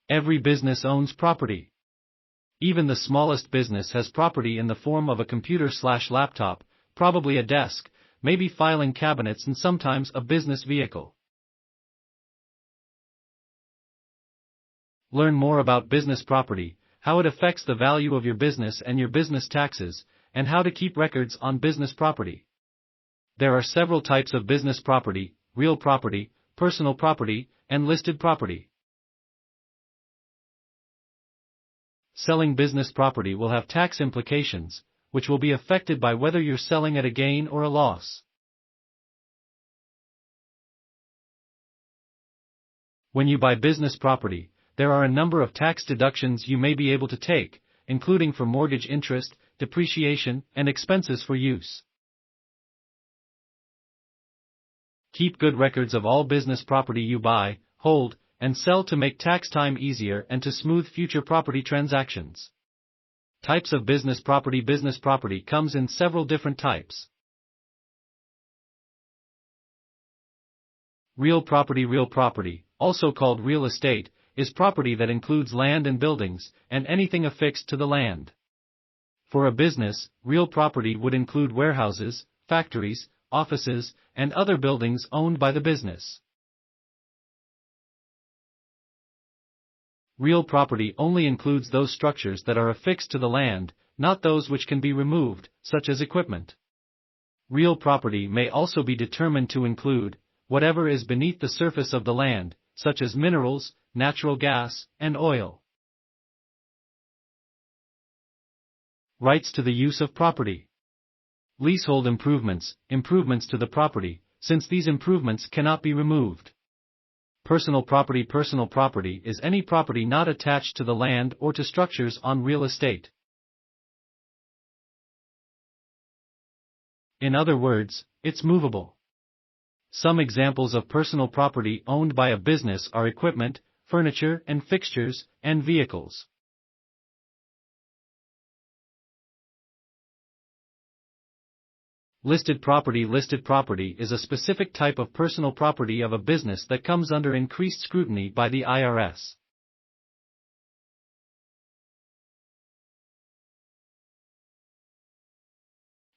Every business owns property. Even the smallest business has property in the form of a computer/laptop, probably a desk, maybe filing cabinets, and sometimes a business vehicle. Learn more about business property, how it affects the value of your business and your business taxes, and how to keep records on business property. There are several types of business property: real property, personal property, and listed property. Selling business property will have tax implications, which will be affected by whether you're selling at a gain or a loss. When you buy business property, there are a number of tax deductions you may be able to take, including for mortgage interest, depreciation, and expenses for use. Keep good records of all business property you buy, hold, and sell to make tax time easier and to smooth future property transactions. Types of business property. Business property comes in several different types. Real property. Real property, also called real estate, is property that includes land and buildings, and anything affixed to the land. For a business, real property would include warehouses, factories, offices, and other buildings owned by the business. Real property only includes those structures that are affixed to the land, not those which can be removed, such as equipment. Real property may also be determined to include whatever is beneath the surface of the land, such as minerals, natural gas, and oil. Rights to the use of property. Leasehold improvements, improvements to the property, since these improvements cannot be removed. Personal property. Personal property is any property not attached to the land or to structures on real estate. In other words, it's movable. Some examples of personal property owned by a business are equipment, furniture and fixtures, and vehicles. Listed property. Listed property is a specific type of personal property of a business that comes under increased scrutiny by the IRS.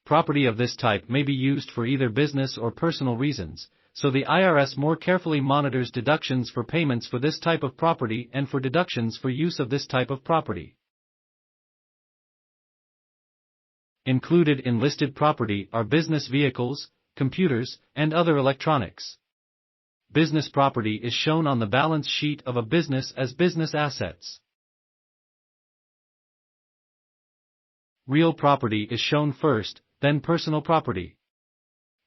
Property of this type may be used for either business or personal reasons, so the IRS more carefully monitors deductions for payments for this type of property and for deductions for use of this type of property. Included in listed property are business vehicles, computers, and other electronics. Business property is shown on the balance sheet of a business as business assets. Real property is shown first, then personal property.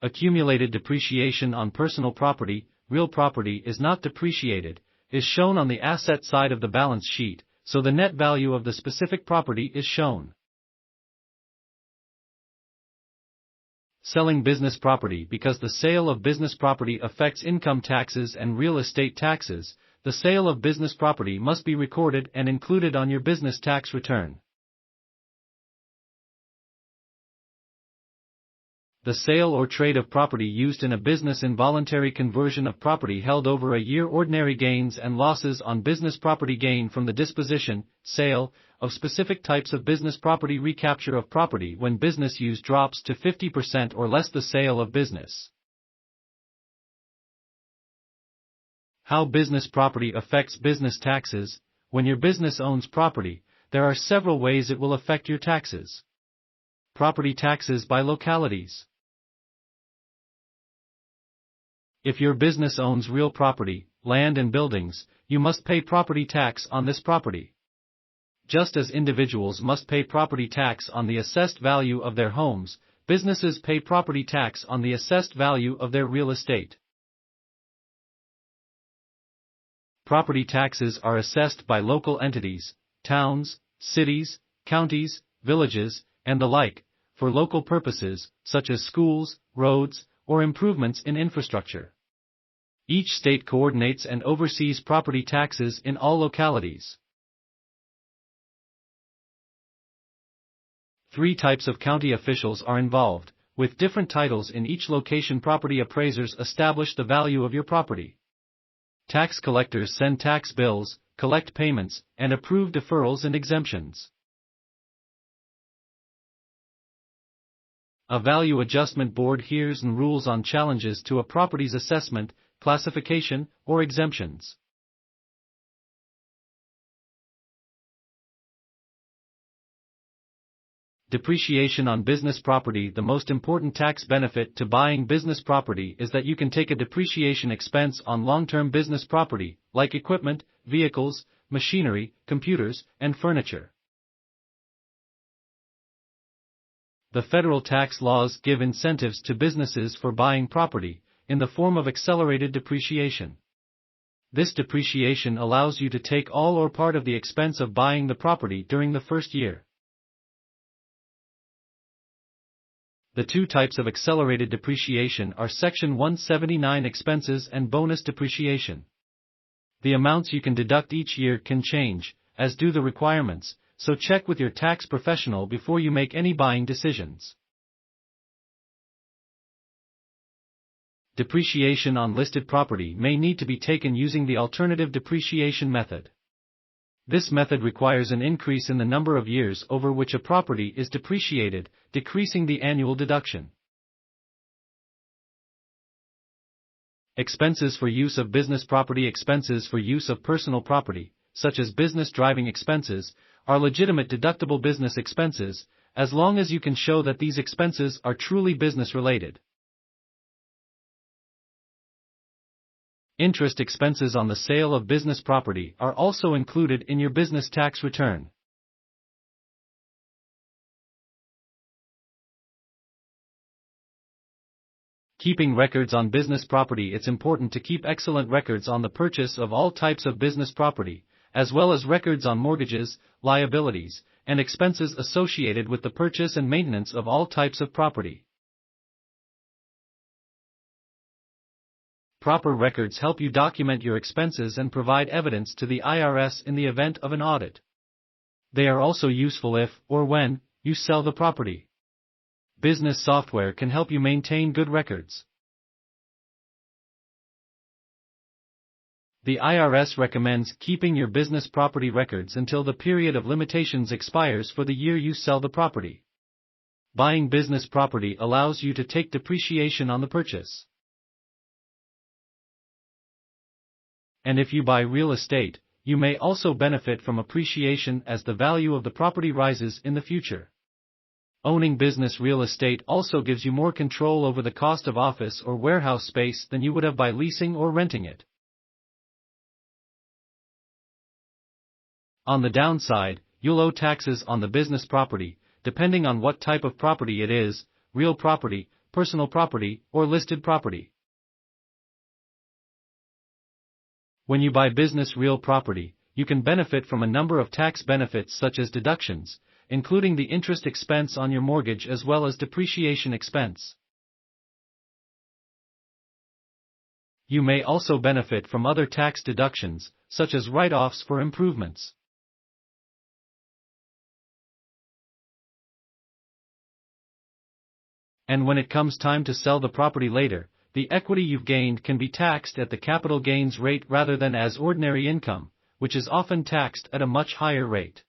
Accumulated depreciation on personal property. Real property is not depreciated, is shown on the asset side of the balance sheet, so the net value of the specific property is shown. Selling business property. Because the sale of business property affects income taxes and real estate taxes, the sale of business property must be recorded and included on your business tax return. The sale or trade of property used in a business. Involuntary conversion of property held over a year. Ordinary gains and losses on business property. Gain from the disposition, sale, of specific types of business property. Recapture of property when business use drops to 50% or less. The sale of business. How business property affects business taxes. When your business owns property, there are several ways it will affect your taxes. Property taxes by localities. If your business owns real property, land and buildings, you must pay property tax on this property. Just as individuals must pay property tax on the assessed value of their homes, businesses pay property tax on the assessed value of their real estate. Property taxes are assessed by local entities, towns, cities, counties, villages, and the like, for local purposes, such as schools, roads, or improvements in infrastructure. Each state coordinates and oversees property taxes in all localities. 3 types of county officials are involved, with different titles in each location. Property appraisers establish the value of your property. Tax collectors send tax bills, collect payments, and approve deferrals and exemptions. A value adjustment board hears and rules on challenges to a property's assessment, classification, or exemptions. Depreciation on business property. The most important tax benefit to buying business property is that you can take a depreciation expense on long-term business property, like equipment, vehicles, machinery, computers, and furniture. The federal tax laws give incentives to businesses for buying property, in the form of accelerated depreciation. This depreciation allows you to take all or part of the expense of buying the property during the first year. The two types of accelerated depreciation are Section 179 expenses and bonus depreciation. The amounts you can deduct each year can change, as do the requirements, so check with your tax professional before you make any buying decisions. Depreciation on listed property may need to be taken using the alternative depreciation method. This method requires an increase in the number of years over which a property is depreciated, decreasing the annual deduction. Expenses for use of business property. Expenses for use of personal property, such as business driving expenses, are legitimate deductible business expenses, as long as you can show that these expenses are truly business-related. Interest expenses on the sale of business property are also included in your business tax return. Keeping records on business property. It's important to keep excellent records on the purchase of all types of business property, as well as records on mortgages, liabilities, and expenses associated with the purchase and maintenance of all types of property. Proper records help you document your expenses and provide evidence to the IRS in the event of an audit. They are also useful if, or when, you sell the property. Business software can help you maintain good records. The IRS recommends keeping your business property records until the period of limitations expires for the year you sell the property. Buying business property allows you to take depreciation on the purchase. And if you buy real estate, you may also benefit from appreciation as the value of the property rises in the future. Owning business real estate also gives you more control over the cost of office or warehouse space than you would have by leasing or renting it. On the downside, you'll owe taxes on the business property, depending on what type of property it is: real property, personal property, or listed property. When you buy business real property, you can benefit from a number of tax benefits such as deductions, including the interest expense on your mortgage as well as depreciation expense. You may also benefit from other tax deductions, such as write-offs for improvements. And when it comes time to sell the property later, the equity you've gained can be taxed at the capital gains rate rather than as ordinary income, which is often taxed at a much higher rate.